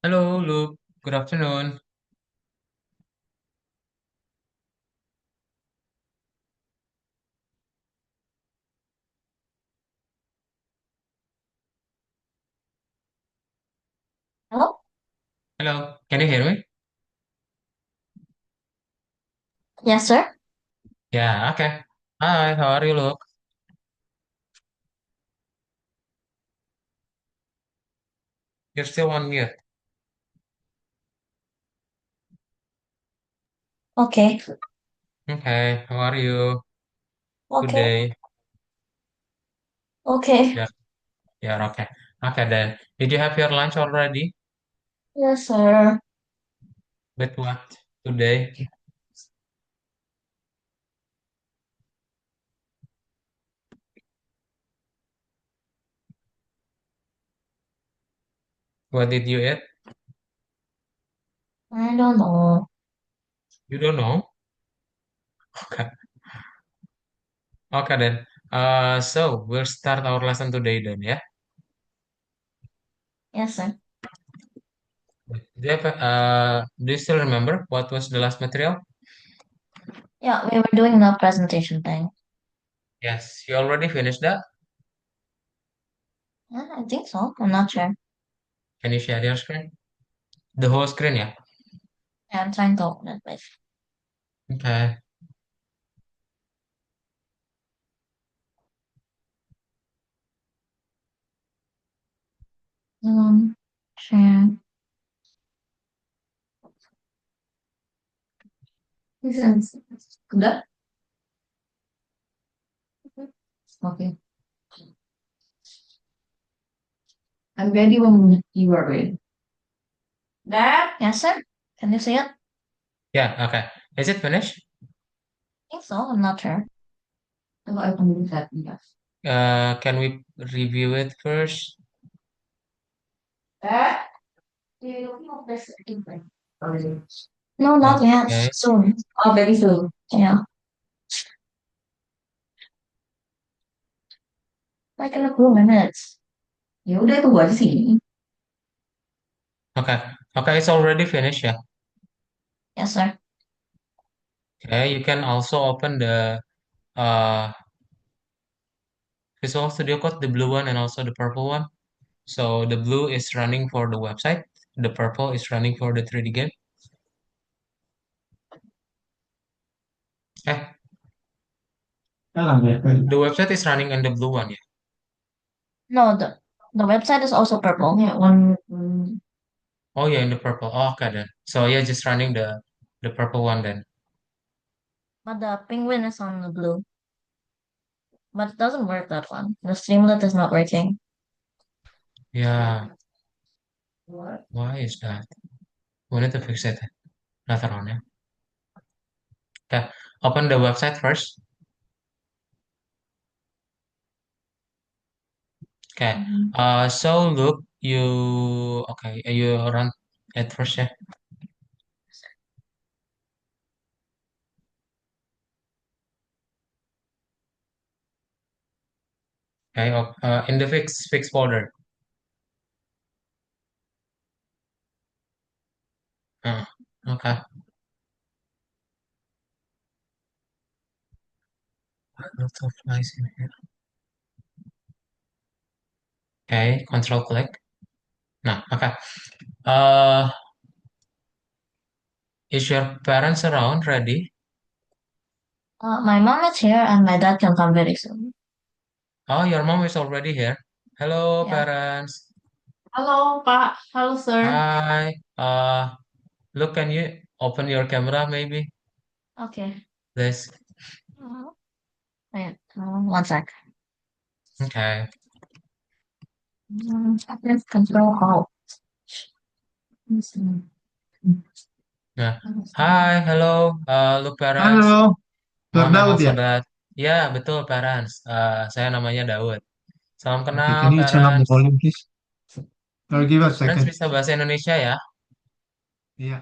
Hello, Luke. Good afternoon. Hello? Hello, can you hear me? Yes, sir. Yeah, okay. Hi, how are you, Luke? You're still on mute. Okay. Okay, how are you Okay. today? Okay. Yeah, yeah, okay. Okay, then. Did you have your lunch already? Yes, sir. With what today? What did you eat? I don't know. You don't know? Okay, okay then. So we'll start our lesson today then, yeah? Yes, sir. Do you still remember what was the last material? Yeah, we were doing the presentation thing. Yes, you already finished that? Yeah, I think so. I'm not sure. Can you share your screen? The whole screen, yeah? Yeah, I'm trying to open it with. Okay. Share. This is good. Okay. I'm ready when you are ready. Dad? Yes, sir. Can you see it? I Yeah, okay. Is it finished? think so. I'm not sure. Oh, I can do that. Yes. Can we review it first? Dad? Do you know this thing? No, not yet. Okay. Soon. Oh, very soon. Yeah. Like in a few minutes. Ya udah itu gua sih. Okay. Okay, it's already finished, yeah. Yes, sir. Okay, you can also open the uh Visual Studio Code, the blue one and also the purple one. So the blue is running for the website, the purple is running for the 3D game. Eh, the website is running on the blue one, yeah. No, the website is also purple. Yeah, one. Oh yeah, in the purple. Oh, okay then. So yeah, just running the purple one then. But the penguin is on the blue. But it doesn't work that one. The Streamlit is not working. Yeah, What? why is that? We need to fix it later on, yeah. Okay, open the website first. Okay. Mhm. So look, you run at first, yeah. Okay. In the fix folder. Uh, okay. Lots of flies in here. Okay. Control click. No. Okay. Uh, is your parents around? Ready? My mom is here and my dad can come very soon. Oh, your mom is already here. Hello, Yeah. parents. Halo, Pak. Halo, sir. Hi. Look, can you open your camera, maybe, Okay. please? Wait, one sec. Okay. Let's control how. Nah. Hi. Hello. Look, parents. Halo, Lord Muhammad Daud ya? Al-Sadat. Ya, betul, parents. Saya namanya Daud. Salam Okay, kenal, can you turn up the parents. volume, please? Or give us a Parents second. bisa bahasa Indonesia ya? Iya,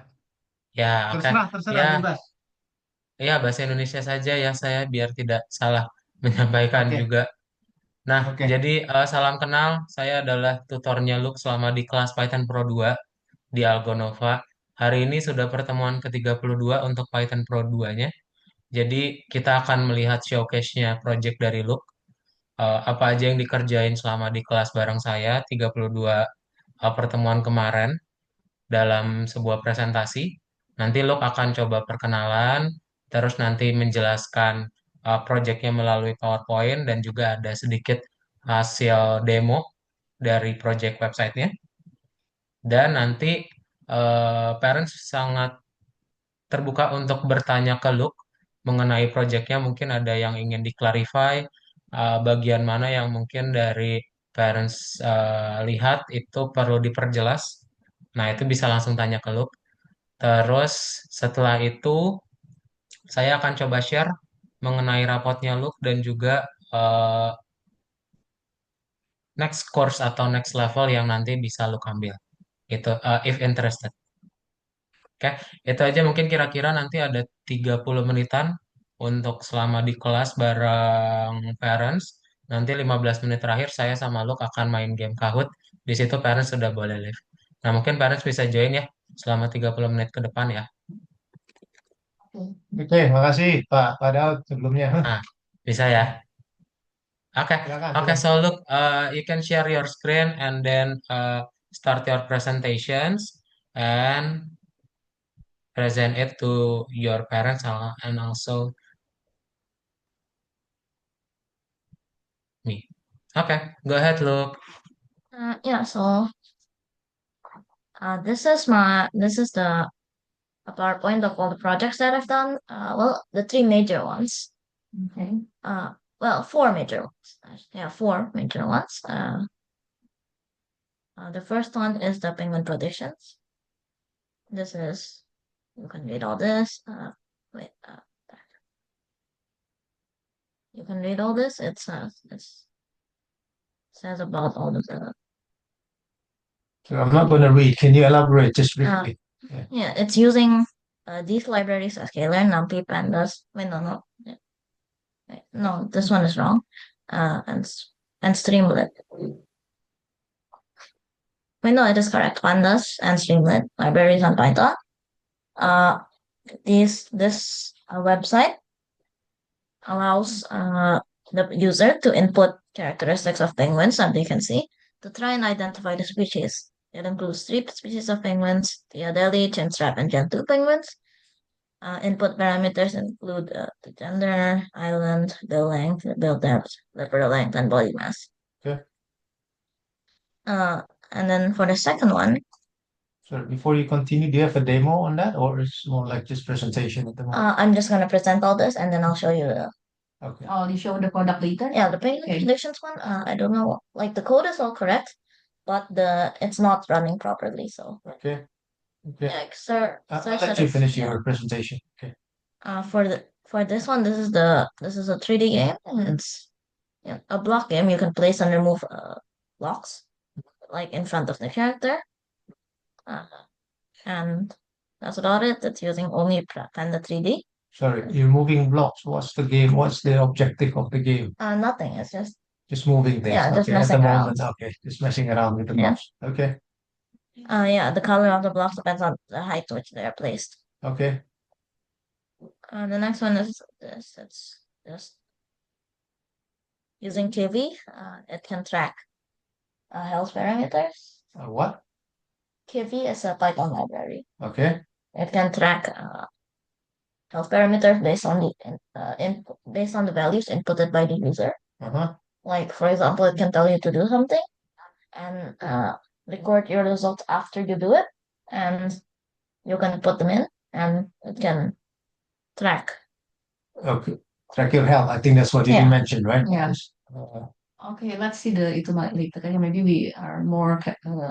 Ya, oke. terserah, terserah, Ya, bebas. ya bahasa Indonesia saja ya saya biar tidak salah menyampaikan Oke, juga. Nah, oke. jadi salam kenal. Saya adalah tutornya Luke selama di kelas Python Pro 2. di Algonova. Hari ini sudah pertemuan ke-32 untuk Python Pro 2-nya. Jadi kita akan melihat showcase-nya project dari Look. Apa aja yang dikerjain selama di kelas bareng saya, 32 pertemuan kemarin dalam sebuah presentasi. Nanti Look akan coba perkenalan, terus nanti menjelaskan projectnya melalui PowerPoint dan juga ada sedikit hasil demo dari project websitenya. Dan nanti parents sangat terbuka untuk bertanya ke Luke mengenai projectnya. Mungkin ada yang ingin di-clarify, bagian mana yang mungkin dari parents lihat itu perlu diperjelas. Nah, itu bisa langsung tanya ke Luke. Terus setelah itu saya akan coba share mengenai rapotnya Luke dan juga eh, next course atau next level yang nanti bisa Luke ambil. Itu if interested. Oke, itu aja mungkin kira-kira nanti ada 30 menitan untuk selama di kelas bareng parents. Nanti 15 menit terakhir saya sama Luke akan main game Kahoot. Di situ parents sudah boleh live. Nah, mungkin parents bisa join ya selama 30 menit ke depan ya. Oke, makasih Pak Padahal sebelumnya. Nah, bisa ya. Oke, Silakan, oke. silakan. So look, you can share your screen and then start your presentations and present it to your parents and also me. Okay, go ahead, Luke. Yeah, so this is the a PowerPoint of all the projects that I've done. Well, the three major ones. Okay. Well, four major ones. Yeah, four major ones. The first one is the penguin predictions. This is you can read all this. Wait. You can read all this. It says about all of the. So I'm not going to read. Can you elaborate just briefly? Yeah. Yeah, it's using these libraries: sklearn, numpy, pandas. Wait, no. Yeah. Wait, no, this one is wrong. And Streamlit. Wait, no, it is correct. Pandas and Streamlit libraries on Python. Uh, this website allows the user to input characteristics of penguins, as you can see, to try and identify the species. It includes three species of penguins: the Adelie, Chinstrap, and Gentoo penguins. Input parameters include the gender, island, bill length, bill depth, liver length, and body mass. Okay. And then for the second one, So before you continue, do you have a demo on that, or it's more like just presentation at the moment? I'm just gonna present all this, and then I'll show you the Okay. Oh, you show the product later? yeah the penguin Okay. predictions one. I don't know, like the code is all correct, but it's not running properly. So Okay. Okay. yeah, sir, I'll sir let said you it's finish yeah. your presentation. Okay. For this one, this is a 3D game, and it's a block game. You can place and remove blocks like in front of the character, uh, and that's about it. It's using only Panda 3D. Sorry, you're moving blocks. What's the game? What's the objective of the game? Nothing. It's Just moving things. yeah, just Okay. At the messing around. moment, okay. Just messing around with the Yeah. blocks. Okay. Yeah, the color of the blocks depends on the height to which they are placed. Okay. The next one is this. It's just using KV. It can track health parameters. What? KV is a Python library. Okay. It can track health parameters based on based on the values inputted by the user. Uh-huh. Like for example, it can tell you to do something and record your results after you do it, and you can put them in, and it can track. Okay. Track your health. I think that's what you Yeah. mentioned, right? Yeah. Yes. Okay, let's see the itu later. Kayaknya maybe we are more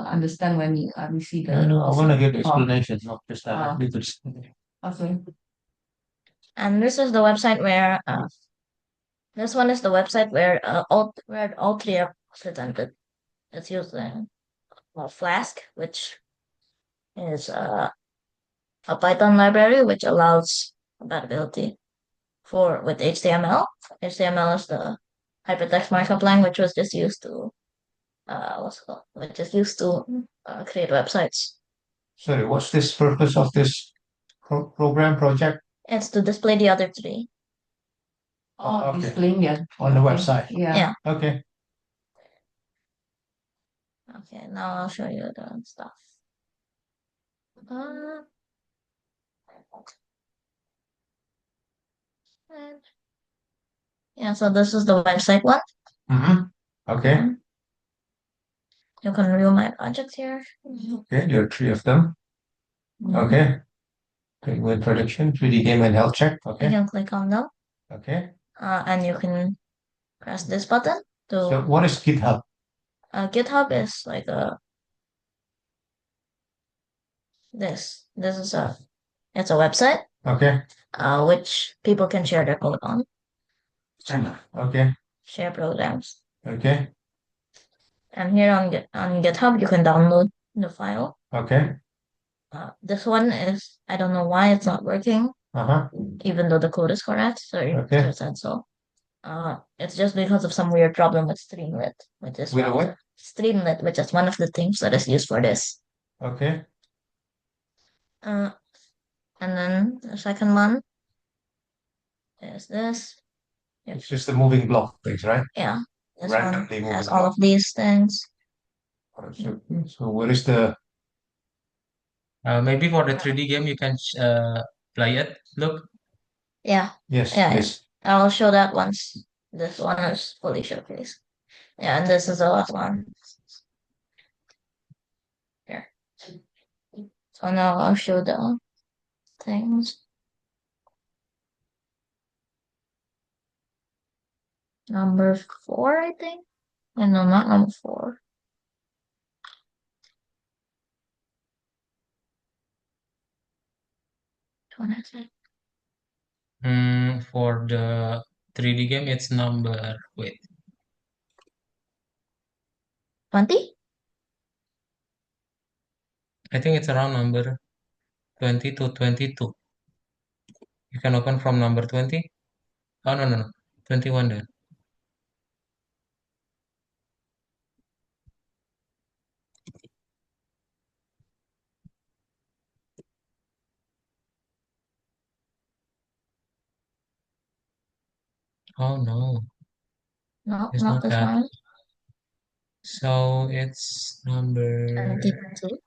understand when we see the. No, I want to hear the Oh, explanation, not just Oh. details. okay. And this is the website where this one is the website where all three are presented. It's using Flask, which is a Python library which allows compatibility with HTML. HTML is the hypertext markup language, was just used to which is used to create websites. Sorry, what's this purpose of this program project It's to display the other three. Oh, okay. displaying yeah. On the Okay. website? Yeah. Yeah. Okay. Okay, now I'll show you the stuff. Uh, and- yeah, so this is the website one. Mm-hmm. Okay. You can view my projects here. Okay. There are three of them. Okay. With prediction, 3D game and health check. You Okay. can click on them, Okay. and you can press this button So to. what is GitHub? GitHub is like this. It's a website, Okay. which people can share their code on, Okay. share programs. Okay. And here on GitHub, you can download the file. Okay. This one is, I don't know why it's not working, Uh-huh. even though the code is correct. So it Okay. said so. It's just because of some weird problem with Streamlit, which is With one a of what? Streamlit, which is one of the things that is used for this. Okay. Uh, and then the second one is this. It's just the moving block things, right? Yeah, this one Randomly moving has all block. of these things. So where is the Maybe for the 3D game you can play it. Look, Yeah, yes, yeah, yeah. please. I'll show that once this one is fully showcased. Yeah, and this is the last one. Here. So now I'll show the things. Number 4, I think. No, not number 4. Which one is it? for the 3D game, it's number, wait, 20? I think it's around number 20 to 22. You can open from number 20. Oh, no, no, no. 21 then. Oh, no. No, It's not not this that. one. So it's number, 22.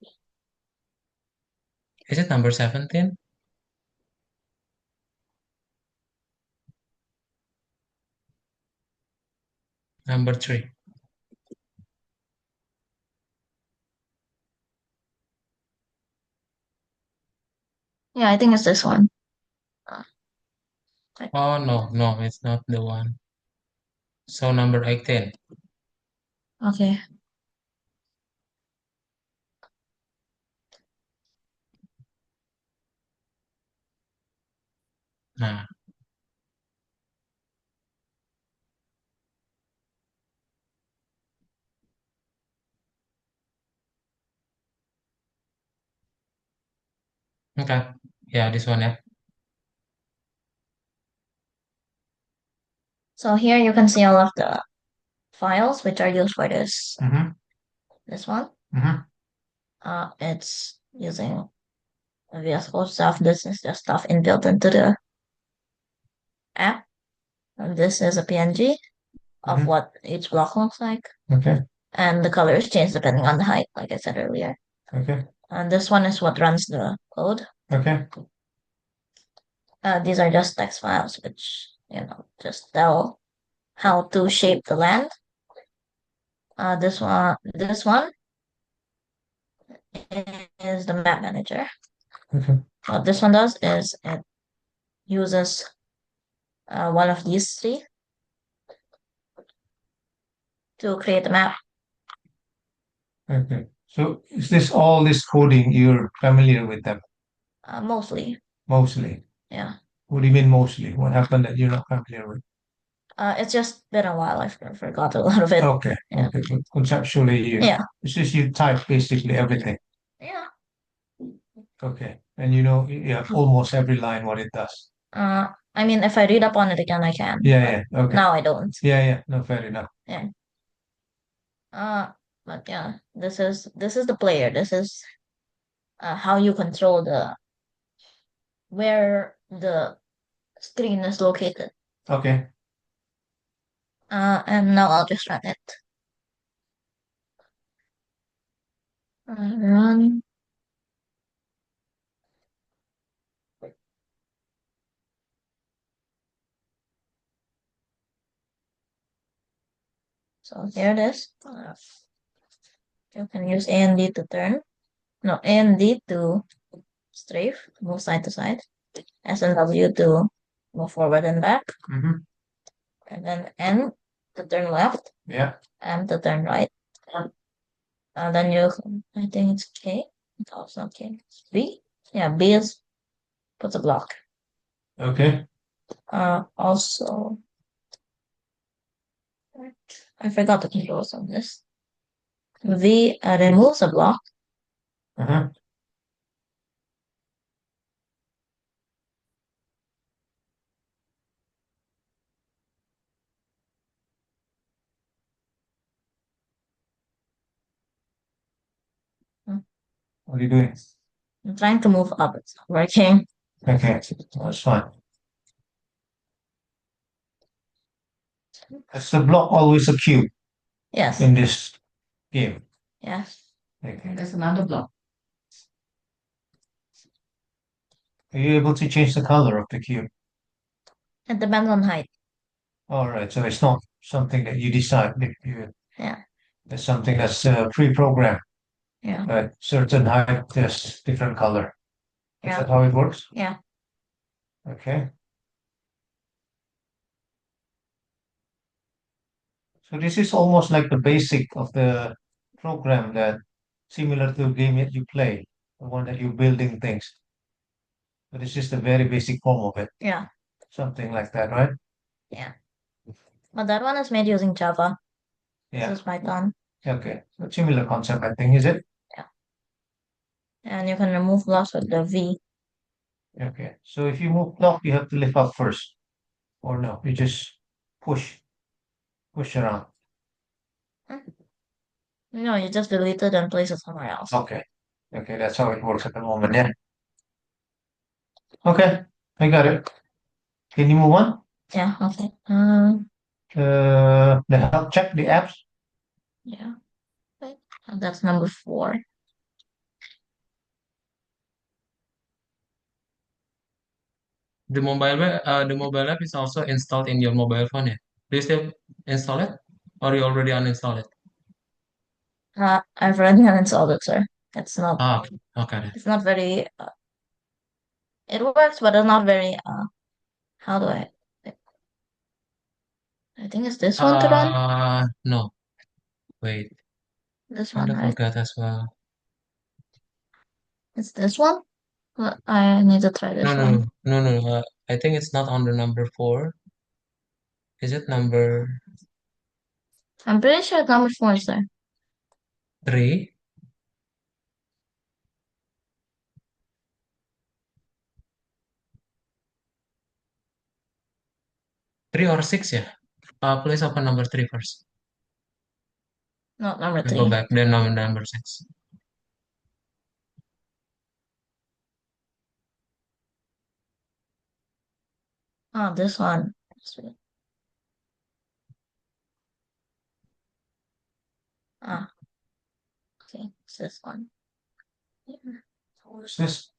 is it number 17? Number 3. Yeah, I think it's this one. Oh, no, no, it's not the one. So number 18. Okay. Nah, okay. Yeah, this one, yeah. So here you can see all of the files which are used for Mm-hmm. this one. Mm-hmm. It's using VS Code stuff. This is the stuff inbuilt into the app. And this is a PNG of Mhm. what each block looks like. Okay. And the colors change depending on the height, like I said earlier. Okay. And this one is what runs the code. Okay. These are just text files, which, just tell how to shape the land. This one is the map manager. Okay. What this one does is it uses one of these three to create a map. Okay. So is this all this coding you're familiar with them Mostly, mostly? yeah. What do you mean mostly? What happened that you're not familiar with? It's just been a while. I forgot a lot of it. Okay. Yeah. Okay. But conceptually, Yeah. it's just you type basically everything. Yeah. Okay. And you have almost every line what it does. I mean, if I read up on it again, I can. Yeah. But Yeah. Okay. now I don't. Yeah. Yeah. No, fair enough. Yeah. But yeah, this is the player. This is how you control where the screen is located. Okay. And now I'll just run it. Run. So here it is. You can use A and D to turn. No, A and D to strafe, move side to side. S and W to move forward and back. Mm-hmm. And then N to turn left. Yeah. M to turn right. Then I think it's K. No, it's not K. It's B. Yeah, B is puts a block. Okay. Also, I forgot the controls on this. V removes a block. Uh-huh. Hmm. What are you doing? I'm trying to move up. It's not working. Okay. That's fine. Is the block always a cube Yes. in this game? Yes. Okay. There's another block. Are you able to change the color of the cube? It depends on height. All right. So it's not something that you decide. Yeah. It's something that's pre-programmed. Yeah. At certain height, there's different color. Is Yeah. that how it works? Yeah. Okay. So this is almost like the basic of the program that similar to the game that you play, the one that you're building things. But it's just a very basic form of it. Yeah. Something like that, right? Yeah. But that one is made using Java. Yeah. This is Python. Okay. So similar concept, I think, is it? Yeah. And you can remove blocks with the V. Okay. So if you move block, you have to lift up first. Or no, you just push around. No, you just delete it and place it somewhere else. Okay. Okay, that's how it works at the moment, yeah. Okay, I got it. Can you move on? Yeah, okay. The health check, the apps. Yeah. Wait. That's number 4. The mobile app is also installed in your mobile phone, yeah? Do you still install it, or you already uninstalled it? I've already uninstalled it, sir. It's not. Ah, okay, okay then. It's not very. It works, but it's not very. How do I? I think it's this one to run. No, wait, This kind one, of right? forgot as well. It's this one. But I need to try No, this no, one. no, no, no. I think it's not on the number 4. Is it number I'm pretty sure it's number 4, sir. 3? 3 or 6, yeah? Please open number 3 first. Not number And go 3. back, then number 6. Oh, this one. Sweet. Ah, okay. It's this one. Yeah. What's this?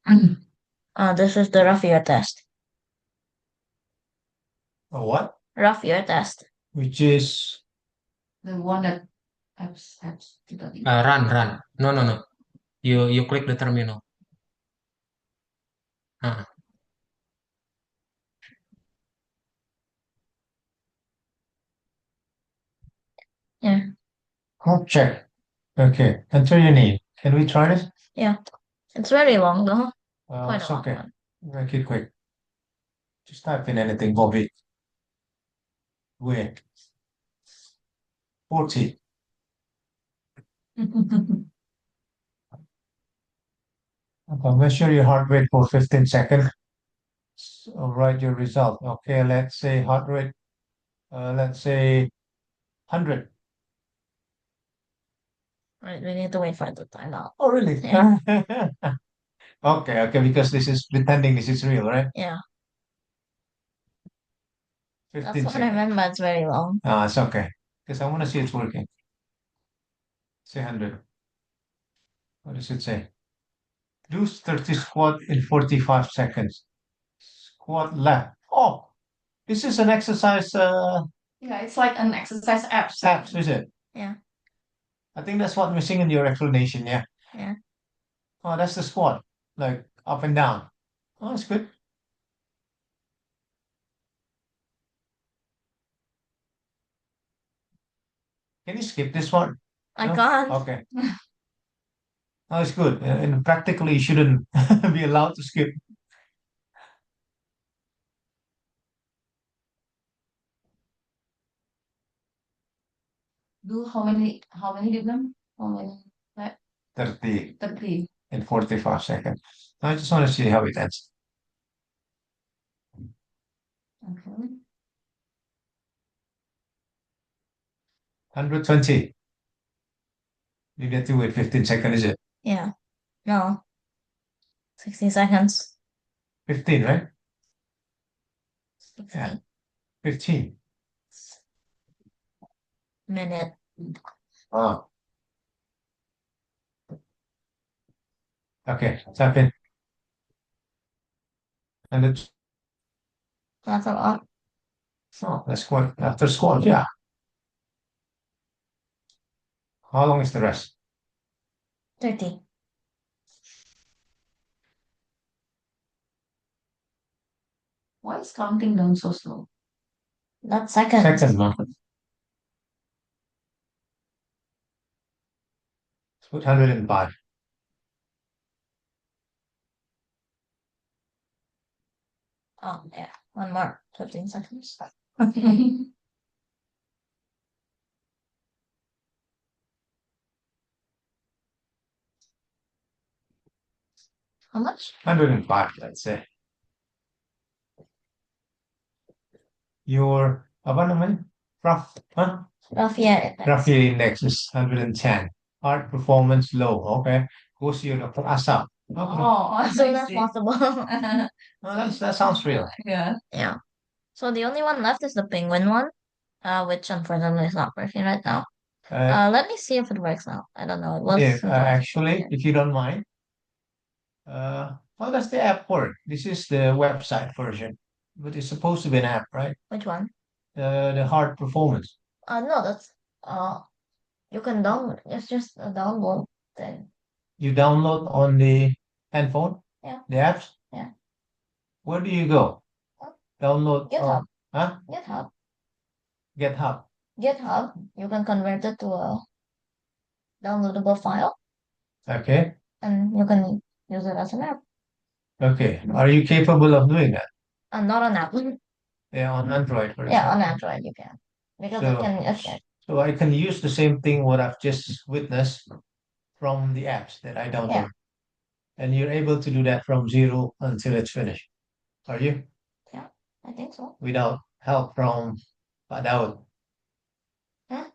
This is the rough year test. A what? Rough year test. Which is The one that apps. Run. No, no, no. You click the terminal. Uh, Yeah. health check. Okay, enter your name. Can we try this? Yeah. It's very long though. Quite It's a long okay. one. Make it quick. Just type in anything, Bobby. Wait, 40. Okay, measure your heart rate for 15 seconds. So write your result. Okay, let's say heart rate, let's say 100. Right, we need to wait for it to time out. Oh, really? Yeah. Okay, okay, because this is pretending this is real, right? Yeah, that's 15 what I seconds. remember. It's very long. It's okay. Because I want to see it's working. Say 100. What does it say? Do 30 squat in 45 seconds. Squat left. Oh, this is an exercise Yeah, it's like an exercise app. apps, is it? Yeah, I think that's what missing in your explanation, yeah. yeah. Oh, that's the squat, like up and down. Oh, that's good. Can you skip this one? I No? can't. Okay. Oh, it's good. And practically you shouldn't be allowed to skip. Do how many did them? How many? Like 30 30. in 45 seconds. I just want to see how it ends. Okay. 120. You get to wait 15 seconds, is it? Yeah. No, 60 seconds. 15, right? 60 Yeah, 15. minute. Oh, okay. Tap in. And it's, That's a lot. oh, that's squat. After squat, yeah. How long is the rest? 30. Why is counting down so slow? That's seconds. Second, no? Let's put 105. Oh, yeah. One more. 15 seconds. How much? 105, let's say. Your, apa namanya? Huh? Raffia. Rafi index is 110. Heart performance low. Okay. Go see your doctor ASAP. Okay. Oh, As soon I as see. possible. Oh, that sounds real. Yeah. Yeah. So the only one left is the penguin one, which unfortunately is not working right now. Let me see if it works now. I don't know. It was If actually, yeah. if you don't mind, how does the app work? This is the website version, but it's supposed to be an app, right? Which one? The hard performance. No, that's you can download. It's just a download thing. You download on the handphone, Yeah. the apps. Yeah. Where do you go? Huh? Download GitHub. huh? GitHub. GitHub. GitHub. You can convert it to a downloadable file, Okay. and you can use it as an app. Okay. Are you capable of doing that? Not an app. Yeah, on Android, for Yeah, on example. Android you can because So, so I can use the same thing what I've just witnessed from the apps that I download. Yeah. And you're able to do that from zero until it's finished. Are you? Yeah, I think so. Without help from Pak Daud. Huh?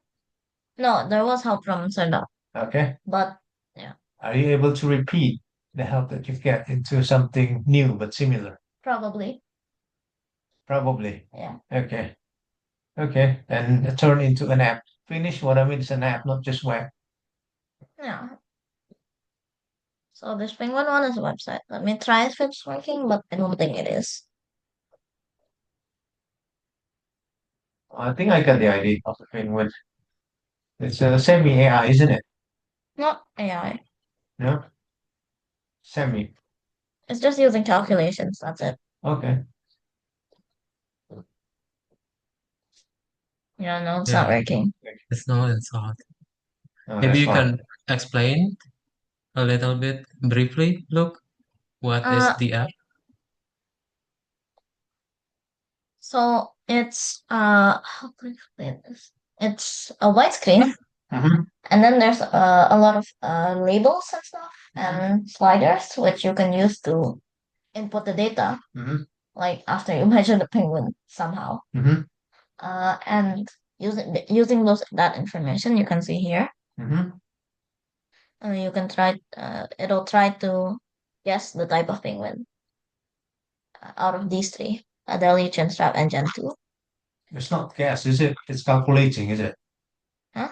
No, there was help from Serdar, Okay. but yeah, Are you able to repeat the help that you get into something new but similar? probably. Probably. Yeah. Okay. Okay. And turn into an app. Finish what I mean is an app, not just web. Yeah. So this penguin one is a website. Let me try if it's working, but I don't think it is. I think I got the idea of the penguin. It's a semi AI, isn't it? Not AI. No? Semi. It's just using calculations. That's it. Okay. Yeah, no, it's Yeah, not working. it's no insult. Oh, Maybe that's you fine. can explain a little bit briefly, look, what is Uh, the app? so it's how to explain this? It's a white screen, Mm-hmm. and then there's a lot of labels and stuff and sliders which you can use to input the data, Mm-hmm. like after you measure the penguin somehow. Mm-hmm. And using that information you can see here, Mm-hmm. you can try. It'll try to guess the type of penguin out of these three. Adelie, Chinstrap, and Gentoo. It's not guess, is it? It's calculating, is it? Huh?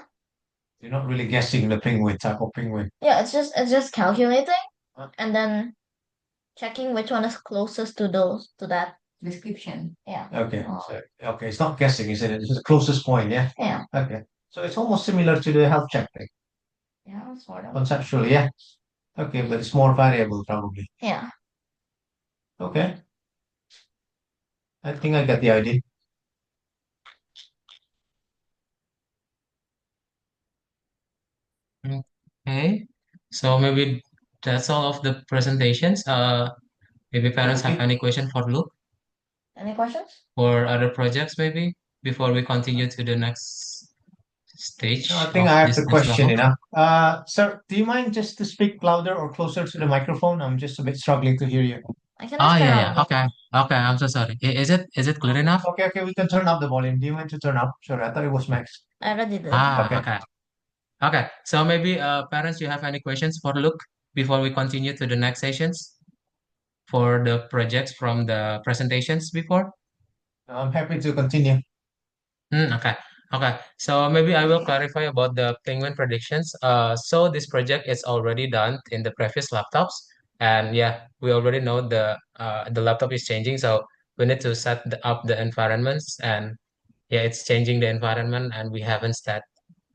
You're not really guessing the penguin type of penguin. Yeah, it's just calculating Huh? and then checking which one is closest to that. Description. Yeah. Okay, Oh, so okay, it's not guessing, is it? It's the closest point, yeah? yeah. Okay. So it's almost similar to the health check thing. Yeah, sort of. Conceptually, yeah. Okay, but it's more variable probably. Yeah. Okay. I think I get the idea. Okay. So maybe that's all of the presentations. Maybe parents have Okay. any question for Luke Any questions? or other projects maybe before we continue to the next No, I stage think of I have the this question level. enough. Sir, do you mind just to speak louder or closer to the microphone? I'm just a bit struggling to hear you. I can Oh just turn yeah, on yeah. the Okay. Okay, I'm so sorry. Is it clear enough? Okay, okay, we can turn up the volume. Do you mind to turn up? Sorry, I thought it was max. I already did. Ah, Okay. okay. Okay. So maybe parents, you have any questions for Luke before we continue to the next sessions for the projects from the presentations before? I'm happy to continue. Okay. Okay. So maybe I will clarify about the penguin predictions. So this project is already done in the previous laptops, and yeah, we already know the laptop is changing, so we need to up the environments, and yeah, it's changing the environment, and we haven't set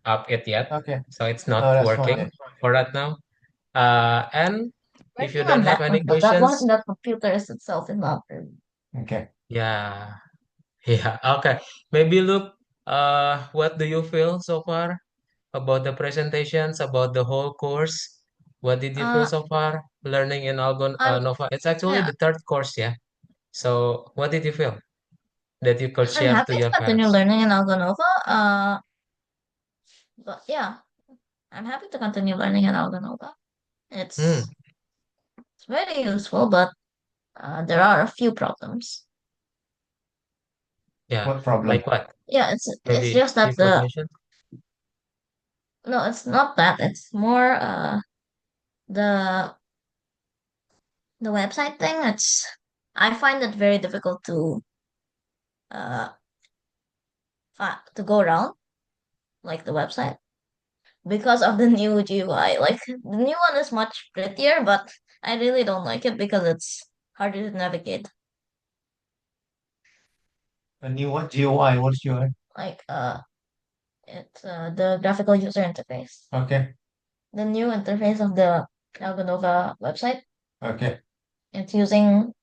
up it yet, Okay. so it's No, not that's fine. working for right now. And if you Working don't on have that any one, but that one, questions, the computer is itself in the room. Okay. yeah, yeah, okay. Maybe look, what do you feel so far about the presentations, about the whole course? What did you feel Uh, so far learning in Algon I'm Nova? It's actually yeah, the third course, yeah. So what did you feel that you could I'm share to happy to your continue parents? learning in Algonova. But yeah, I'm happy to continue learning in Algonova. Hmm, It's very useful, but there are a few problems. yeah, What problem? like what? Yeah, it's Maybe just that you could mention. no, it's not that. It's more the the website thing. I find it very difficult uh to go around like the website because of the new GUI. Like the new one is much prettier, but I really don't like it because it's harder to navigate. A new what? GUI. What's GUI? Like it's the graphical user interface. Okay. The new interface of the Algonova website. Okay. It's using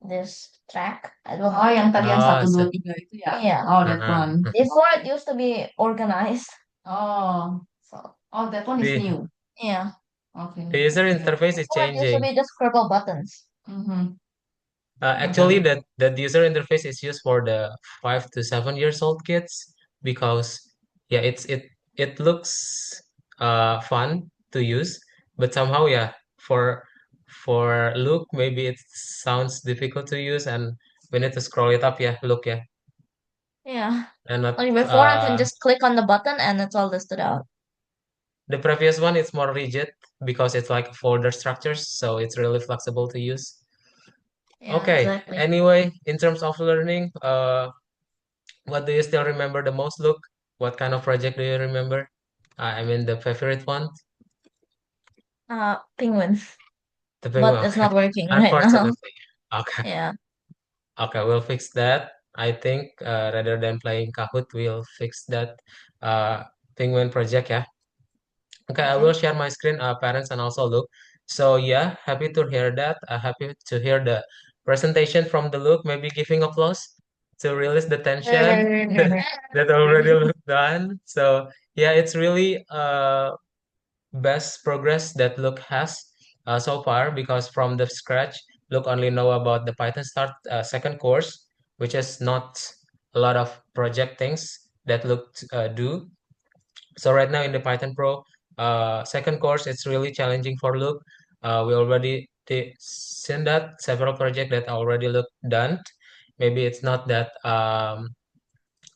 this track. I don't Oh, know. yang tadi yang Oh, satu so, dua tiga itu ya? Yeah. Oh, that one. Before it used to be organized. Oh, So oh, that one is the new. yeah. Okay. the user Okay. interface is Before it used to changing. be just scribble buttons. Mm-hmm. Actually, Okay. that user interface is used for the 5 to 7 years old kids because yeah, it looks fun to use, but somehow yeah, for look maybe it sounds difficult to use, and we need to scroll it up. Yeah, look, yeah, Yeah. and not Like before I can just click on the button and it's all listed out. the previous one. It's more rigid because it's like folder structures, so it's really flexible to use. Yeah, Okay. exactly. Anyway, in terms of learning, what do you still remember the most, Luke? What kind of project do you remember? I mean, the favorite one? Penguin. The But penguin. it's Okay. not working right now. Unfortunately. Okay. Yeah. Okay, we'll fix that. I think rather than playing Kahoot, we'll fix that uh, penguin project, yeah. Okay, I will Okay. share my screen, parents, and also Luke. So yeah, happy to hear that. Happy to hear the presentation from the Luke. Maybe giving applause to release the tension that already look done. So yeah, it's really best progress that Luke has so far because from the scratch, Luke only know about the Python Start second course, which is not a lot of project things that Luke do. So right now in the Python Pro second course, it's really challenging for Luke. We already seen that several projects that already look done. Maybe it's not that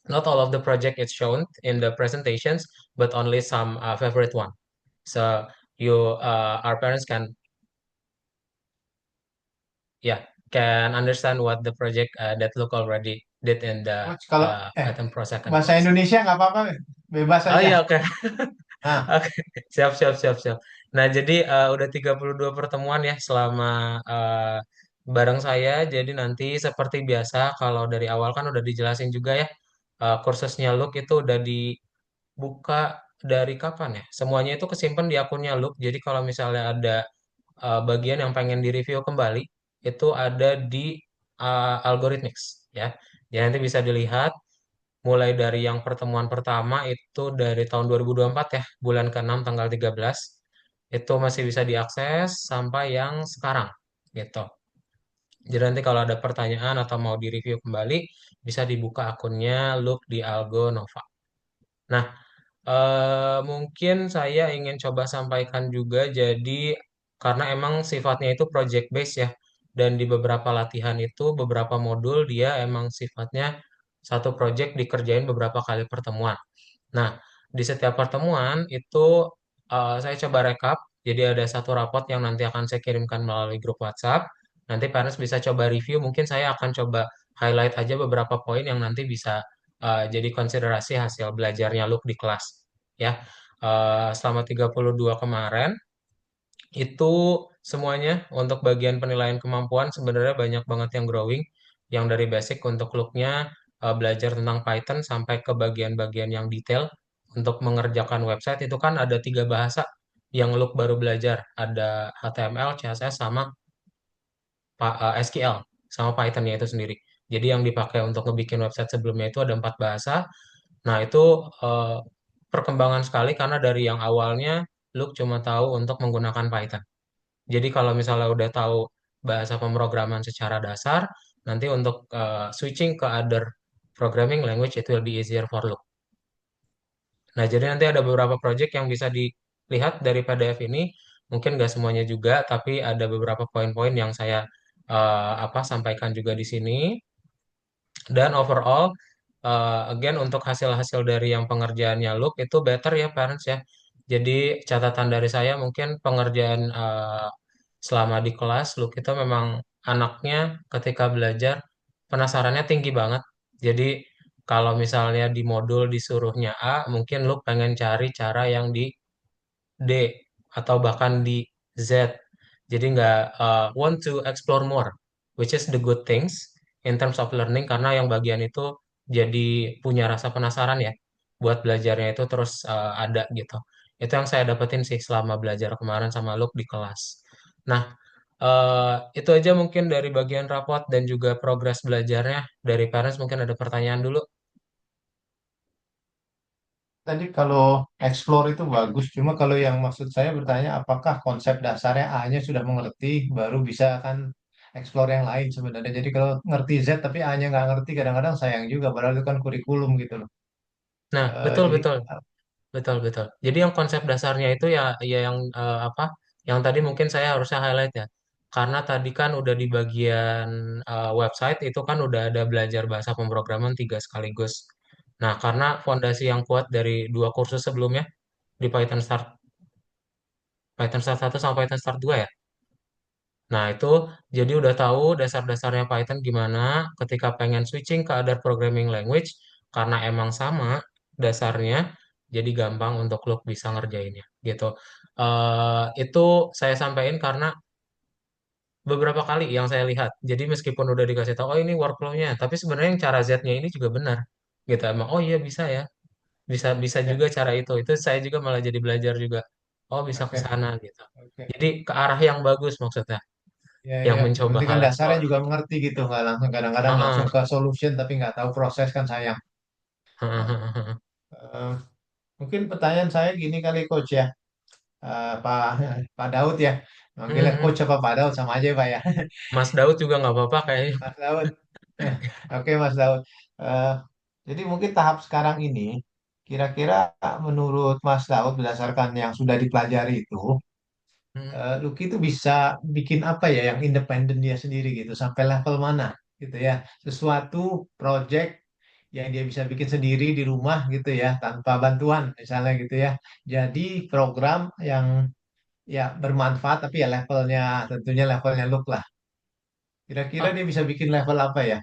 not all of the project is shown in the presentations, but only some favorite one. So our parents can yeah, can understand what the project that Luke already did in the Coach, kalau Python Pro second bahasa course. Indonesia nggak apa-apa, bebas Oh aja. iya, oke. Nah, Oke, siap, siap, siap, siap. Nah, jadi udah 32 pertemuan ya selama eh, bareng saya. Jadi nanti seperti biasa, kalau dari awal kan udah dijelasin juga ya, kursusnya Look itu udah dibuka dari kapan ya? Semuanya itu kesimpan di akunnya Look. Jadi kalau misalnya ada bagian yang pengen direview kembali, itu ada di Algorithmics ya. Jadi nanti bisa dilihat mulai dari yang pertemuan pertama itu dari tahun 2024 ya, bulan ke-6 tanggal 13, itu masih bisa diakses sampai yang sekarang gitu. Jadi nanti kalau ada pertanyaan atau mau direview kembali, bisa dibuka akunnya Look di Algo Nova. Nah, mungkin saya ingin coba sampaikan juga, jadi karena emang sifatnya itu project based ya, dan di beberapa latihan itu beberapa modul dia emang sifatnya satu project dikerjain beberapa kali pertemuan. Nah, di setiap pertemuan itu saya coba rekap, jadi ada satu rapot yang nanti akan saya kirimkan melalui grup WhatsApp. Nanti parents bisa coba review, mungkin saya akan coba highlight aja beberapa poin yang nanti bisa jadi konsiderasi hasil belajarnya Luke di kelas. Ya, selama 32 kemarin, itu semuanya untuk bagian penilaian kemampuan sebenarnya banyak banget yang growing. Yang dari basic untuk look-nya belajar tentang Python sampai ke bagian-bagian yang detail untuk mengerjakan website itu kan ada 3 bahasa yang look baru belajar. Ada HTML, CSS, sama SQL, sama Python-nya itu sendiri. Jadi yang dipakai untuk ngebikin website sebelumnya itu ada 4 bahasa. Nah, itu eh, perkembangan sekali karena dari yang awalnya Luke cuma tahu untuk menggunakan Python. Jadi kalau misalnya udah tahu bahasa pemrograman secara dasar, nanti untuk switching ke other programming language it will be easier for Luke. Nah, jadi nanti ada beberapa project yang bisa dilihat dari PDF ini. Mungkin nggak semuanya juga, tapi ada beberapa poin-poin yang saya sampaikan juga di sini. Dan overall, again untuk hasil-hasil dari yang pengerjaannya Look itu better ya parents ya. Jadi catatan dari saya mungkin pengerjaan selama di kelas Look itu memang anaknya ketika belajar penasarannya tinggi banget. Jadi kalau misalnya di modul disuruhnya A, mungkin Look pengen cari cara yang di D atau bahkan di Z. Jadi nggak want to explore more, which is the good things in terms of learning karena yang bagian itu jadi punya rasa penasaran ya buat belajarnya itu terus ada gitu. Itu yang saya dapetin sih selama belajar kemarin sama Luke di kelas. Nah, itu aja mungkin dari bagian rapot dan juga progres belajarnya dari parents mungkin ada pertanyaan dulu. tadi kalau explore itu bagus, cuma kalau yang maksud saya bertanya, apakah konsep dasarnya A-nya sudah mengerti, baru bisa kan explore yang lain sebenarnya. Jadi kalau ngerti Z tapi A-nya nggak ngerti, kadang-kadang sayang juga, padahal itu kan kurikulum gitu loh. Nah, betul Jadi betul. Betul, betul. Jadi yang konsep dasarnya itu ya, ya yang yang tadi mungkin saya harusnya highlight ya. Karena tadi kan udah di bagian website itu kan udah ada belajar bahasa pemrograman 3 sekaligus. Nah, karena fondasi yang kuat dari 2 kursus sebelumnya di Python Start 1 sama Python Start 2 ya. Nah, itu jadi udah tahu dasar-dasarnya Python gimana ketika pengen switching ke other programming language karena emang sama dasarnya, jadi gampang untuk lo bisa ngerjainnya gitu. Itu saya sampaikan karena beberapa kali yang saya lihat. Jadi meskipun udah dikasih tahu, oh ini workflow-nya, tapi sebenarnya yang cara Z-nya ini juga benar. Gitu emang, oh iya bisa ya. Bisa bisa ya, juga cara itu. Itu saya juga malah jadi belajar juga. Oh bisa ke oke, sana gitu. oke. Jadi ke arah yang bagus maksudnya, Ya, yang ya, mencoba berarti hal kan yang dasarnya baru. juga mengerti gitu, nggak langsung kadang-kadang langsung Heeh, ke solution tapi nggak tahu proses kan sayang. heeh, Nah, heeh, heeh. eh, mungkin pertanyaan saya gini kali Coach ya. Pak Pak Daud ya, manggilnya Hmm, Coach apa Pak Daud sama aja Pak ya. Mas Daud juga nggak apa-apa kayaknya. Mas Daud. Oke Mas Daud. Eh, jadi mungkin tahap sekarang ini, kira-kira menurut Mas Daud berdasarkan yang sudah dipelajari itu, Hmm, Lucky itu bisa bikin apa ya yang independen dia sendiri gitu, sampai level mana gitu ya. Sesuatu project yang dia bisa bikin sendiri di rumah gitu ya, tanpa bantuan misalnya gitu ya. Jadi program yang ya bermanfaat tapi ya levelnya tentunya levelnya Luke lah. Kira-kira Ah, dia bisa bikin level apa ya?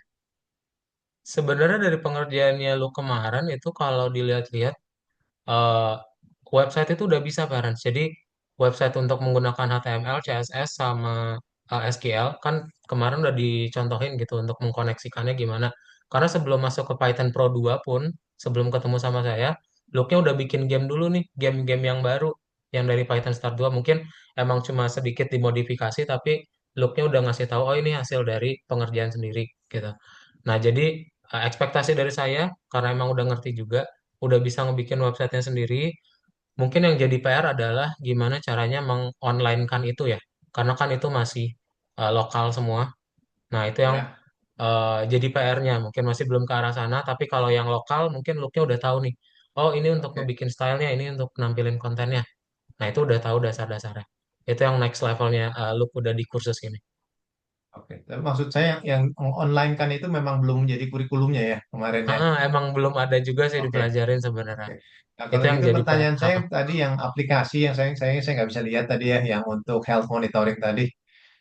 sebenarnya dari pengerjaannya lu kemarin itu kalau dilihat-lihat eh, website itu udah bisa parents. Jadi website untuk menggunakan HTML, CSS sama SQL kan kemarin udah dicontohin gitu untuk mengkoneksikannya gimana. Karena sebelum masuk ke Python Pro 2 pun, sebelum ketemu sama saya, Luke-nya udah bikin game dulu nih, game-game yang baru yang dari Python Start 2 mungkin emang cuma sedikit dimodifikasi tapi Luke-nya udah ngasih tahu oh ini hasil dari pengerjaan sendiri gitu. Nah, jadi ekspektasi dari saya karena emang udah ngerti juga udah bisa ngebikin websitenya sendiri. Mungkin yang jadi PR adalah gimana caranya mengonline-kan itu ya. Karena kan itu masih lokal semua. Nah, itu yang Ya, jadi PR-nya. Mungkin masih belum ke arah sana, tapi kalau yang lokal mungkin look-nya udah tahu nih. Oh, ini untuk oke. ngebikin stylenya, ini untuk nampilin kontennya. Nah, itu udah tahu dasar-dasarnya. Itu yang next levelnya look udah di kursus ini. Oke, tapi maksud saya yang online kan itu memang belum menjadi kurikulumnya ya kemarin ya. Emang belum ada juga sih Oke, dipelajarin sebenarnya. oke. Nah Itu kalau yang gitu jadi PR. pertanyaan saya tadi yang aplikasi yang saya nggak bisa lihat tadi ya, yang untuk health monitoring tadi.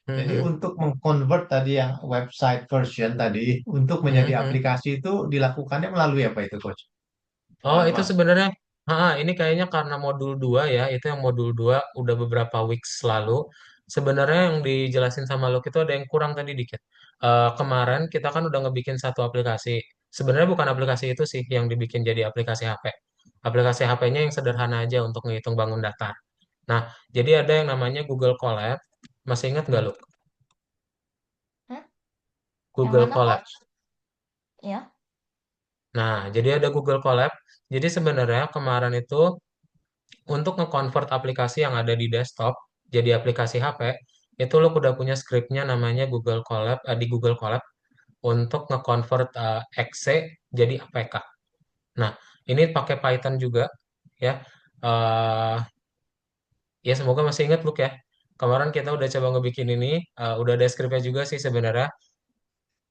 Jadi Mhm. untuk mengconvert tadi yang website version tadi untuk menjadi Mhm. aplikasi itu dilakukannya melalui apa itu, Coach? Oh, itu Teman-teman. sebenarnya, ini kayaknya karena modul 2 ya, itu yang modul 2 udah beberapa weeks lalu. Sebenarnya yang dijelasin sama Luke itu ada yang kurang tadi dikit. Kemarin kita kan udah ngebikin satu aplikasi. Sebenarnya bukan aplikasi itu sih yang dibikin jadi aplikasi HP. Aplikasi HP-nya yang sederhana aja untuk ngitung bangun data. Nah, jadi ada yang namanya Google Colab. Masih ingat nggak, Hmm, Luke? Hmm? Yang Google mana, Colab. coach? Ya. Nah, jadi ada Google Colab. Jadi sebenarnya kemarin itu untuk nge-convert aplikasi yang ada di desktop jadi aplikasi HP, itu lo udah punya scriptnya namanya Google Colab, di Google Colab untuk nge-convert exe jadi APK. Nah, ini pakai Python juga ya. Eh, ya semoga masih ingat Luke ya. Kemarin kita udah coba ngebikin ini, udah ada scriptnya juga sih sebenarnya.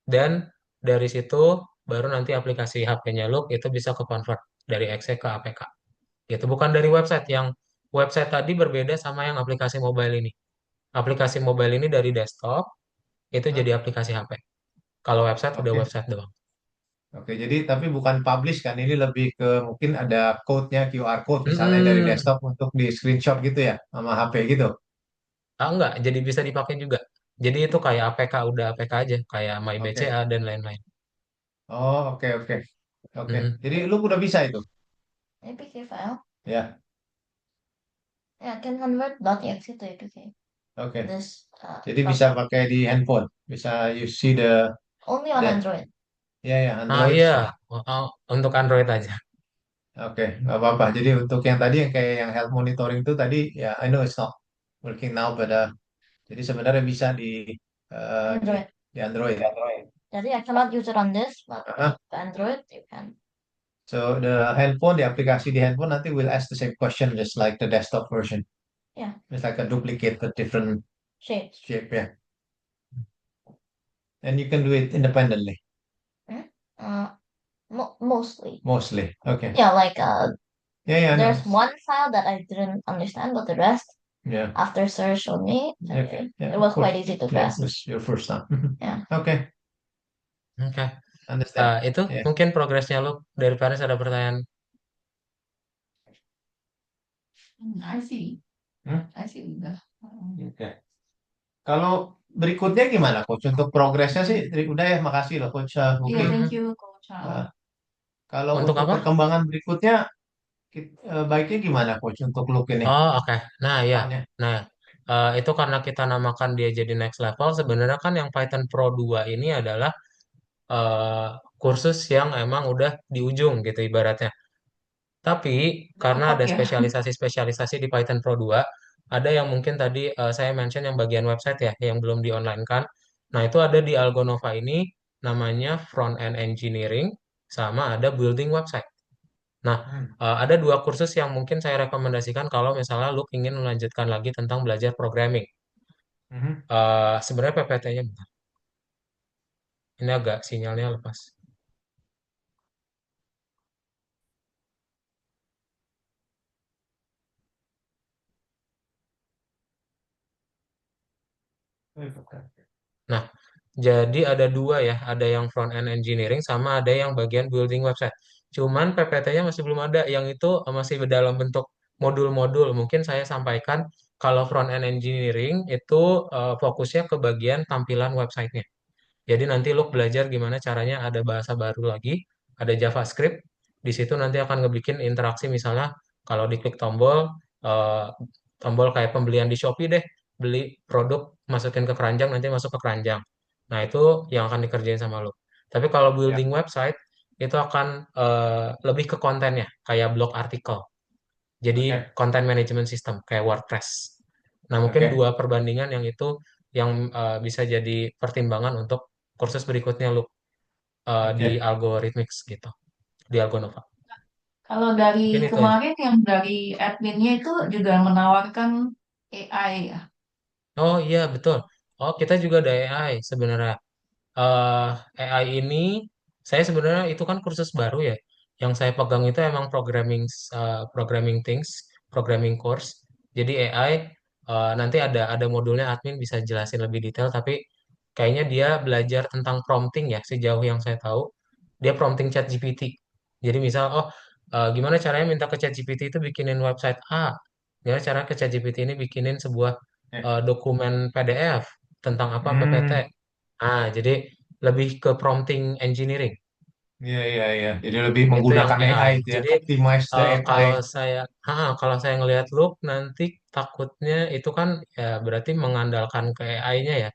Dan dari situ baru nanti aplikasi HP-nya Luke itu bisa ke-convert dari exe ke APK. Itu bukan dari website. Yang website tadi berbeda sama yang aplikasi mobile ini. Aplikasi mobile ini dari desktop, itu hmm, jadi aplikasi HP. Kalau website udah oke. website doang. Oke, jadi tapi bukan publish kan, ini lebih ke mungkin ada code-nya, QR code misalnya dari Hmm, desktop untuk di screenshot gitu ya, sama HP gitu. enggak, jadi bisa dipakai juga. Jadi itu kayak APK, udah APK aja, kayak Oke. MyBCA dan lain-lain. Oh, oke, oke. Oke. Mhm. Jadi lu udah bisa itu? APK file. Ya, Yeah, I can convert .exe to APK. oke. This Jadi bisa program. pakai di handphone. Bisa you see the Only on that Android. ya ya Android. Iya, untuk Android aja. Oke, nggak apa-apa. Jadi untuk yang tadi yang kayak yang health monitoring itu tadi ya I know it's not working now, but jadi sebenarnya bisa di ini Android. di Android. Jadi I cannot use it on this, but Uh-huh. the Android you can. So the handphone, the aplikasi di handphone nanti will ask the same question just like the desktop version. Yeah, It's like a duplicate but different shapes. shape, yeah. And you can do it independently, Hmm? Mostly. mostly. Okay. Yeah, like Yeah, yeah, I know. there's one file that I didn't understand, but the rest, Yeah. after search on me, Okay. Yeah, it of was course. quite easy to Yeah, it grasp. was your first time. Yeah. Okay, Oke. understand. Itu Yeah. mungkin progresnya lu dari Paris ada pertanyaan. I see. Hmm? I see udah. Oke. Kalau berikutnya gimana, Coach? Untuk progresnya sih, udah ya, makasih loh, Coach Iya, Muki. thank Mhm. you, Coach. Uh, kalau Untuk untuk apa? perkembangan berikutnya, baiknya gimana, Coach? Untuk look ini, Oh, oke. Nah, ya. depannya. Nah, itu karena kita namakan dia jadi next level, sebenarnya kan yang Python Pro 2 ini adalah eh, kursus yang emang udah di ujung gitu ibaratnya. Tapi The karena cutoff ada ya. spesialisasi-spesialisasi di Python Pro 2, ada yang mungkin tadi saya mention yang bagian website ya, yang belum di online kan. Nah, itu ada di Algonova ini namanya front end engineering sama ada building website. Nah, Hmm. ada dua kursus yang mungkin saya rekomendasikan kalau misalnya lu ingin melanjutkan lagi tentang belajar programming. Mhm. Sebenarnya PPT-nya bentar. Ini agak sinyalnya lepas. Nah, Jadi ada dua ya, ada yang front end engineering sama ada yang bagian building website. Cuman PPT-nya masih belum ada, yang itu masih dalam bentuk modul-modul. Mungkin saya sampaikan kalau front end engineering itu fokusnya ke bagian tampilan websitenya. Jadi nanti lu belajar gimana caranya ada bahasa baru lagi, ada JavaScript. Di situ nanti akan ngebikin interaksi misalnya kalau diklik tombol, eh, tombol kayak pembelian di Shopee deh, beli produk, masukin ke keranjang, nanti masuk ke keranjang. Nah itu yang akan dikerjain sama lu. Tapi kalau Ya, building website, itu akan lebih ke kontennya, kayak blog artikel. Jadi oke, content management system, kayak WordPress. Nah mungkin oke, dua perbandingan yang itu yang bisa jadi pertimbangan untuk kursus berikutnya lu di oke. algorithmics gitu, di Algonova. Kalau dari Mungkin itu aja. kemarin yang dari adminnya itu juga menawarkan AI ya. Oh iya betul. Oh kita juga ada AI sebenarnya. eh AI ini saya sebenarnya itu kan kursus baru ya. Yang saya pegang itu emang programming things, programming course. Jadi AI nanti ada modulnya admin bisa jelasin lebih detail tapi kayaknya dia belajar tentang prompting ya sejauh yang saya tahu. Dia prompting ChatGPT. Jadi misal gimana caranya minta ke ChatGPT itu bikinin website A. Gimana cara ke ChatGPT ini bikinin sebuah Ya. dokumen PDF tentang apa PPT. Hmm, Ah, jadi lebih ke prompting engineering. iya, iya, iya. Jadi lebih Itu yang menggunakan AI AI. itu ya, Jadi optimize the AI. kalau saya ngelihat look nanti takutnya itu kan ya berarti mengandalkan ke AI-nya ya.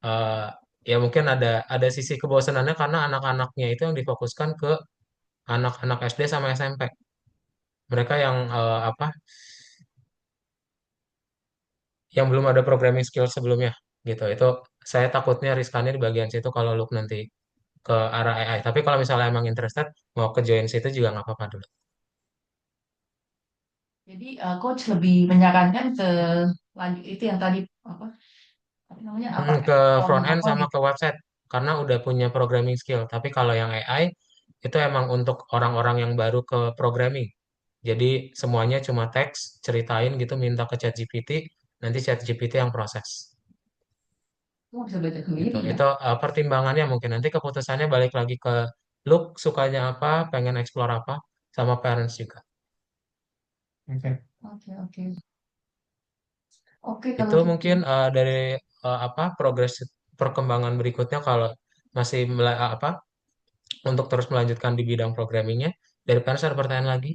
Eh, ya mungkin ada sisi kebosanannya karena anak-anaknya itu yang difokuskan ke anak-anak SD sama SMP. Mereka yang yang belum ada programming skill sebelumnya gitu. Itu saya takutnya riskannya di bagian situ kalau look nanti ke arah AI. Tapi kalau misalnya emang interested, mau ke join situ juga nggak apa-apa dulu. Jadi coach lebih menyarankan ke lanjut itu yang tadi apa namanya apa Ke from front end apa sama gitu. ke website, karena udah punya programming skill. Tapi kalau yang AI, itu emang untuk orang-orang yang baru ke programming. Jadi semuanya cuma teks, ceritain gitu, minta ke ChatGPT, nanti ChatGPT yang proses. Kamu bisa belajar Gitu. sendiri ya. Itu pertimbangannya mungkin nanti keputusannya balik lagi ke look sukanya apa, pengen explore apa, sama parents juga. Oke. Oke oke oke Itu kalau gitu. mungkin dari apa progres perkembangan berikutnya kalau masih untuk terus melanjutkan di bidang programmingnya. Dari Panas ada pertanyaan lagi?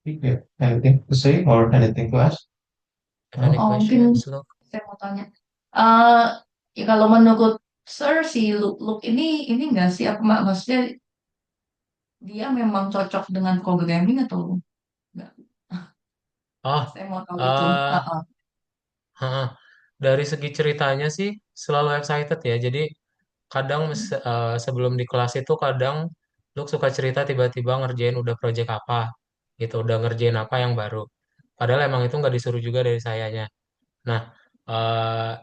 Okay. Anything to say or anything to ask? If any No? Oh mungkin questions, look. saya mau tanya. eh ya kalau menurut Sir si look ini enggak sih apa maksudnya dia memang cocok dengan programming atau enggak? Oh, Saya mau tahu itu. eh Heeh. heeh. Dari segi ceritanya sih selalu excited ya. Jadi kadang sebelum di kelas itu kadang Luke suka cerita tiba-tiba ngerjain udah project apa gitu, udah ngerjain apa yang baru. Padahal emang itu nggak disuruh juga dari sayanya. Nah,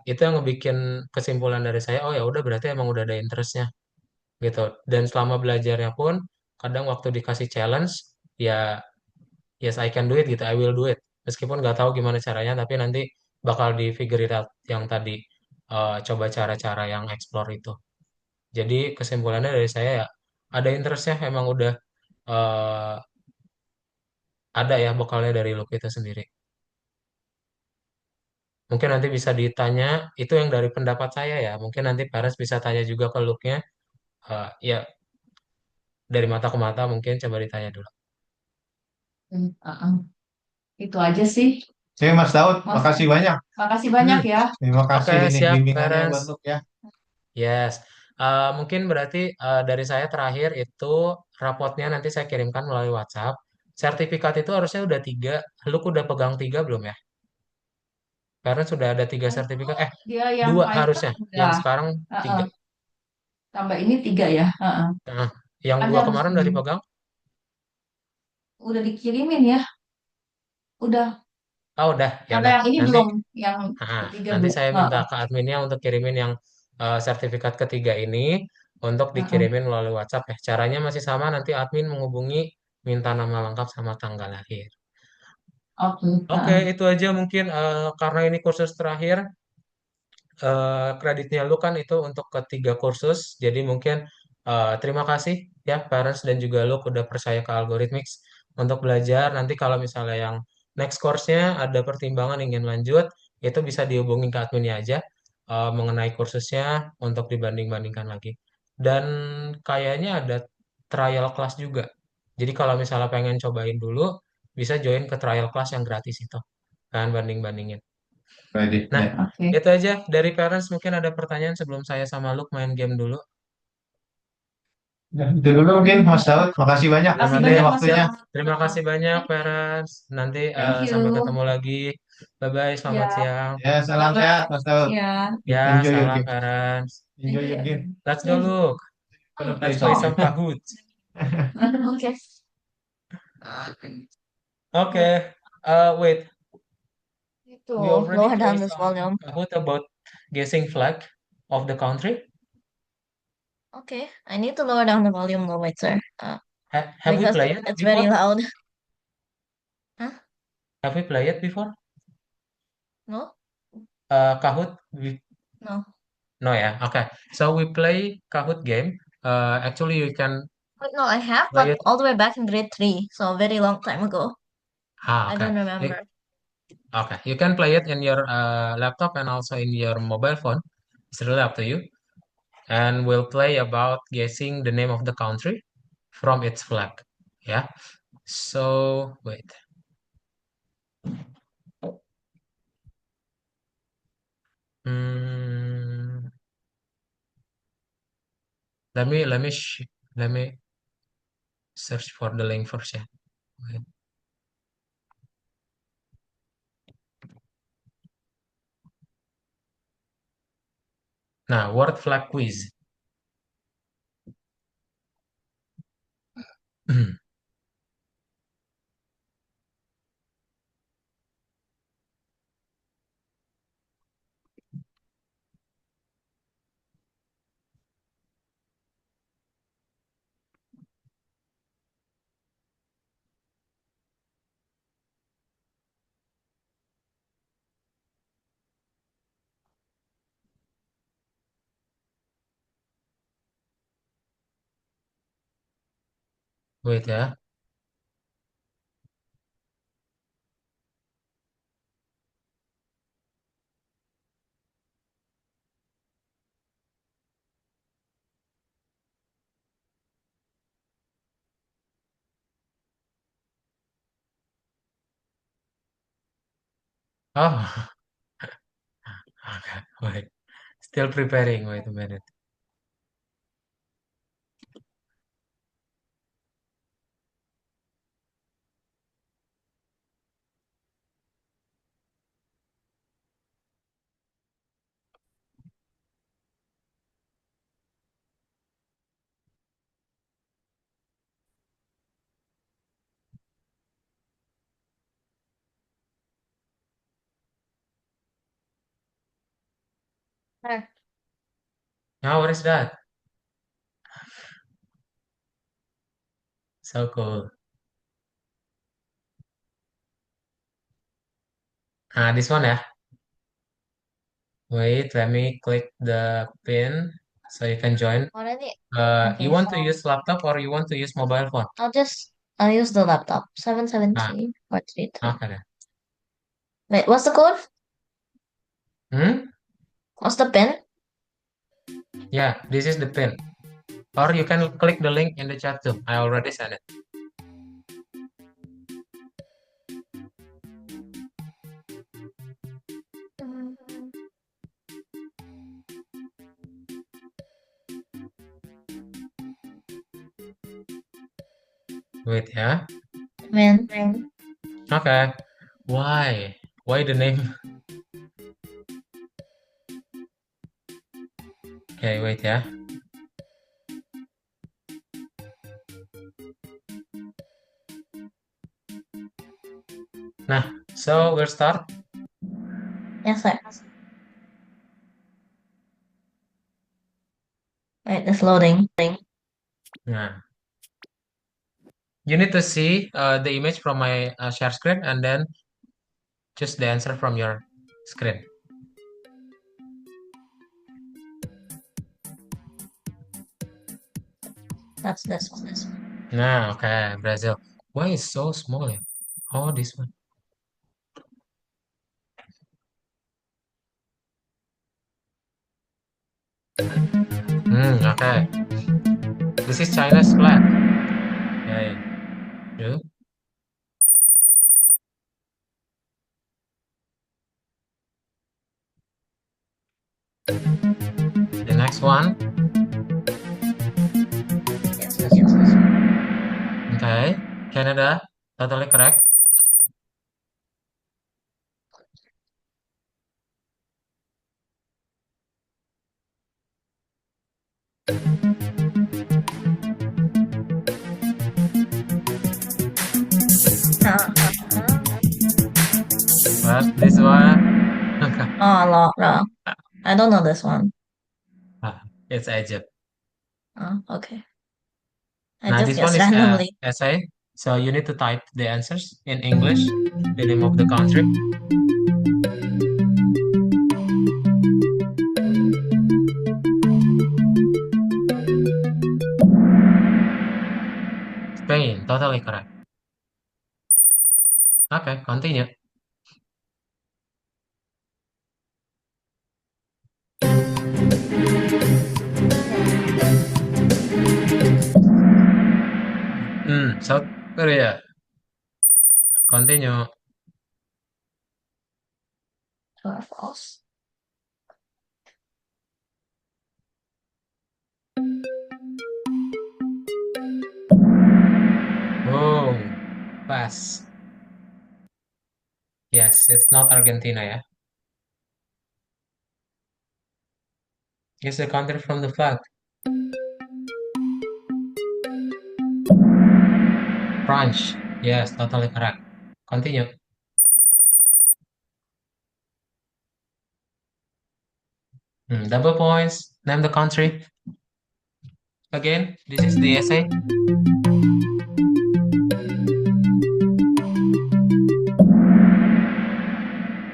itu yang ngebikin kesimpulan dari saya, oh ya udah berarti emang udah ada interestnya gitu. Dan selama belajarnya pun kadang waktu dikasih challenge ya yes I can do it gitu, I will do it. Meskipun nggak tahu gimana caranya, tapi nanti bakal di figure it out yang tadi coba cara-cara yang explore itu. Jadi kesimpulannya dari saya ya ada interestnya emang udah eh, ada ya bekalnya dari look itu sendiri. Mungkin nanti bisa ditanya itu yang dari pendapat saya ya. Mungkin nanti parents bisa tanya juga ke looknya. Ya dari mata ke mata mungkin coba ditanya dulu. Heeh. Itu aja sih, Oke, Mas Daud, Mas. makasih banyak. Makasih Hmm, banyak ya. Terima oke kasih ini siap bimbingannya parents. buat Nuk ya. Yes. Mungkin berarti dari saya terakhir itu rapotnya nanti saya kirimkan melalui WhatsApp. Sertifikat itu harusnya udah 3. Lu udah pegang 3 belum ya? Karena sudah ada 3 Itu sertifikat. dia yang 2 Python harusnya. Yang udah. sekarang Heeh. 3. Tambah ini 3 ya. Heeh. Nah, yang Ada 2 harus kemarin udah dipegang? udah dikirimin ya. Udah. Oh, udah. Ya Kalau udah. yang ini Nanti belum, yang ketiga nanti belum. saya minta Heeh. ke adminnya untuk kirimin yang sertifikat ketiga ini untuk Heeh. dikirimin melalui WhatsApp ya. Caranya masih sama, nanti admin menghubungi minta nama lengkap sama tanggal lahir. Oke. Oke, Heeh. itu aja mungkin karena ini kursus terakhir. kreditnya lu kan itu untuk ketiga kursus. Jadi mungkin terima kasih ya parents dan juga lu udah percaya ke Algorithmics untuk belajar. Nanti kalau misalnya yang next course-nya ada pertimbangan ingin lanjut, itu bisa dihubungi ke adminnya aja mengenai kursusnya untuk dibanding-bandingkan lagi. Dan kayaknya ada trial class juga. Jadi kalau misalnya pengen cobain dulu, bisa join ke trial class yang gratis itu. Kan banding-bandingin. Ready. Nah, Ya. Oke. itu aja dari parents mungkin ada pertanyaan sebelum saya sama Luke main game dulu. Ya, itu dulu mungkin Mas Daud. Makasih banyak Yang Makasih ada ini banyak Mas siap. waktunya. Daud. Terima kasih banyak Thank parents. Nanti Ya. sampai you. ketemu lagi. Bye bye, selamat Ya, siang. Ya, salam sehat bye-bye. Mas Daud. Ya, Ya, Enjoy your salam game. parents. Enjoy enjoy your ya. game. Let's go Luke. Gonna play Let's play some some game. Kahoot. Oke. Okay. Wait. Itu We already lower play down this some volume. Kahoot about guessing flag of the country. Okay, I need to lower down the volume though, wait, sir. Have we Because played it it's before? very loud. Huh? Have we played it before? No? Kahoot. No. No, yeah. Okay. So we play Kahoot game. Actually, you can Wait, no, I have, play but it. all the way back in grade 3, so a very long time ago. I Okay. don't You, remember. okay. You can play it in your laptop and also in your mobile phone. It's really up to you. And we'll play about guessing the name of the country from its flag. Yeah. So wait. Hmm, let me search for the link first. Yeah. Wait. Nah, word flag quiz. Wait ya. Oh, okay. Wait. Still preparing. Wait a minute. There. Now, what is that? So cool. This one ya. Wait, let me click the pin so you can join. Already? You Okay, want to so use laptop or you want to use mobile phone? I'll use the laptop. Seven seven Ah, three four three three. okay then. Wait, what's the code? Hmm? What's the pin? Yeah, this is the pin. Or you can click the link in the chat too. I already sent it. Wait ya. Man. Okay. Why? Why the name? Okay, wait ya. Nah, so we'll start. Yes, sir. Wait, it's loading. Nah, you need to see the image from my share screen and then choose the answer from your screen. That's this one. Nah, okay, Brazil. Why is so small? Oh, this one. Okay. This is China's flag. Okay. You. The next one. Yes, yes. Okay. Canada. Totally correct. But this one. Okay. Oh, no. I don't know this one. It's Egypt. Oh, okay. I Now just this one guessed is randomly. essay. So you need to type the answers in English, the name of the country. Spain, totally correct. Okay, continue. South Korea. Continue. True or false? Oh, pass. Yes, it's not Argentina, yeah. It's the country from the flag. France. Yes, totally correct. Continue. Double points. Name the country. Again, this is the essay.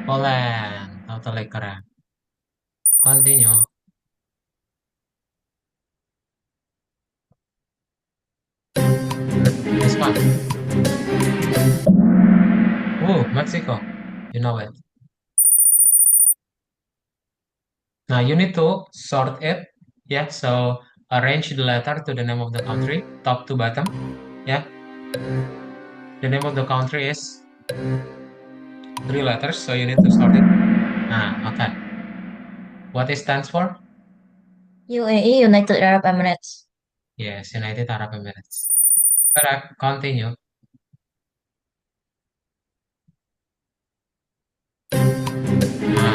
Poland. Totally correct. Continue. This one. Oh, Mexico. You know it. Now you need to sort it. Yeah, so arrange the letter to the name of the country, top to bottom. Yeah, the name of the country is 3 letters, so you need to sort it. Okay. What it stands for? UAE, United Arab Emirates. Yes, United Arab Emirates. Correct. Continue.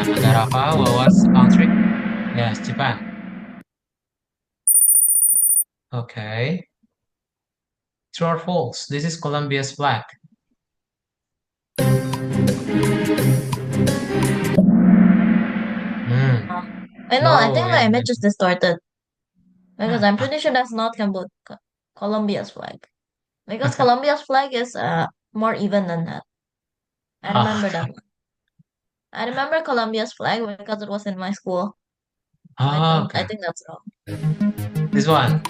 Negara apa? What was the country? Yes, Japan. Okay. True or false? This is Colombia's flag. I know, I No, think my yeah, image is distorted because I'm Ah, pretty sure that's not Colombia's flag. Because okay. Colombia's flag is more even than that. I remember that one. I remember Colombia's flag because it was in my school. I Okay. think that's wrong. This one.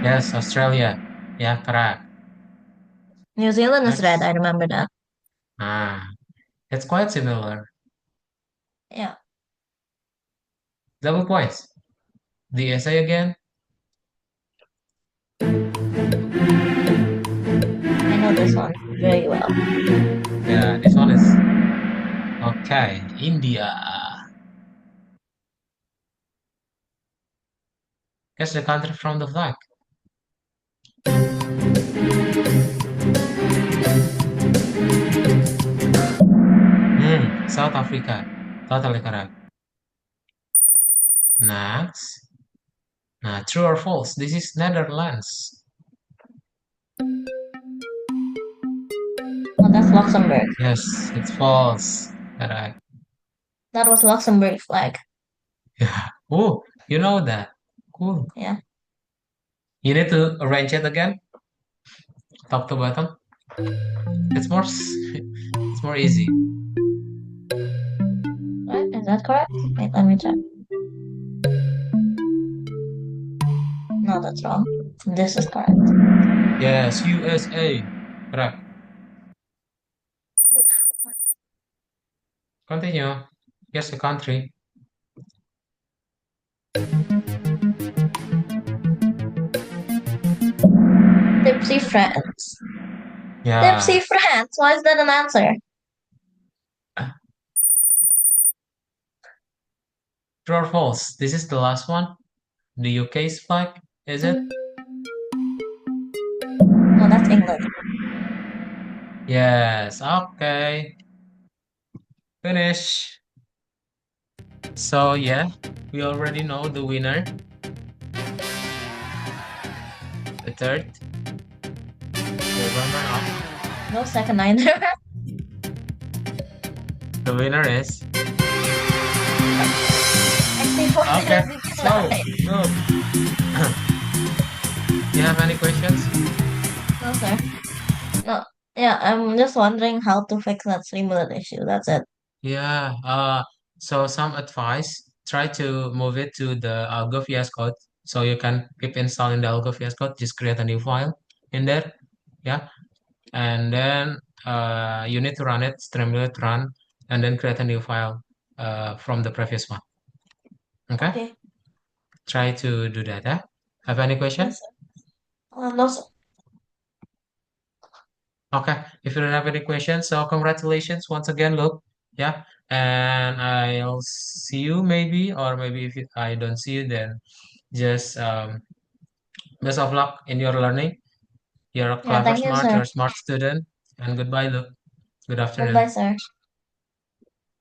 Yes, Australia. Yeah, correct. New Zealand is red, Next. I remember that. Ah, it's quite similar. Yeah, Double points. The essay again. I know this one very well. Yeah, this one is okay. India. Guess the country from the flag. South Africa. Totally correct. Next. Now, true or false? This is Netherlands. Oh, that's Luxembourg. Yes, it's false. Correct. That was Luxembourg flag. Yeah. Oh, you know that. Cool. Yeah. You need to arrange it again, top to bottom. It's more, it's more easy. Right? Is that correct? Wait, let me check. No, that's wrong. This is correct. Yes, USA. Correct. Continue. Guess the country. Tipsy France. Yeah. Tipsy France. Why is that an answer? True or false? This is the last one. The UK's flag, is it? No, that's England. Yes. Okay. Finish. So yeah, we already know the winner. The third. The runner-up. No second either. The winner is. Actually, for Okay. the So, look. You have any questions? No, sir. No. Yeah, I'm just wondering how to fix that Streamlit issue. That's it. Yeah. So some advice. Try to move it to the Algo VS Code, so you can keep installing the Algo VS Code. Just create a new file in there. Yeah. And then you need to run it, Streamlit run, and then create a new file from the previous one. Okay? Okay. Try to do that. Have any question? Yes, sir. No, sir. Okay. If you don't have any questions, so congratulations once again, look. Yeah. And I'll see you maybe, or maybe if I don't see you, then just best of luck in your learning. You're a Yeah, clever, thank you, smart, sir. you're a smart student. And goodbye, look. Good Goodbye, afternoon. sir.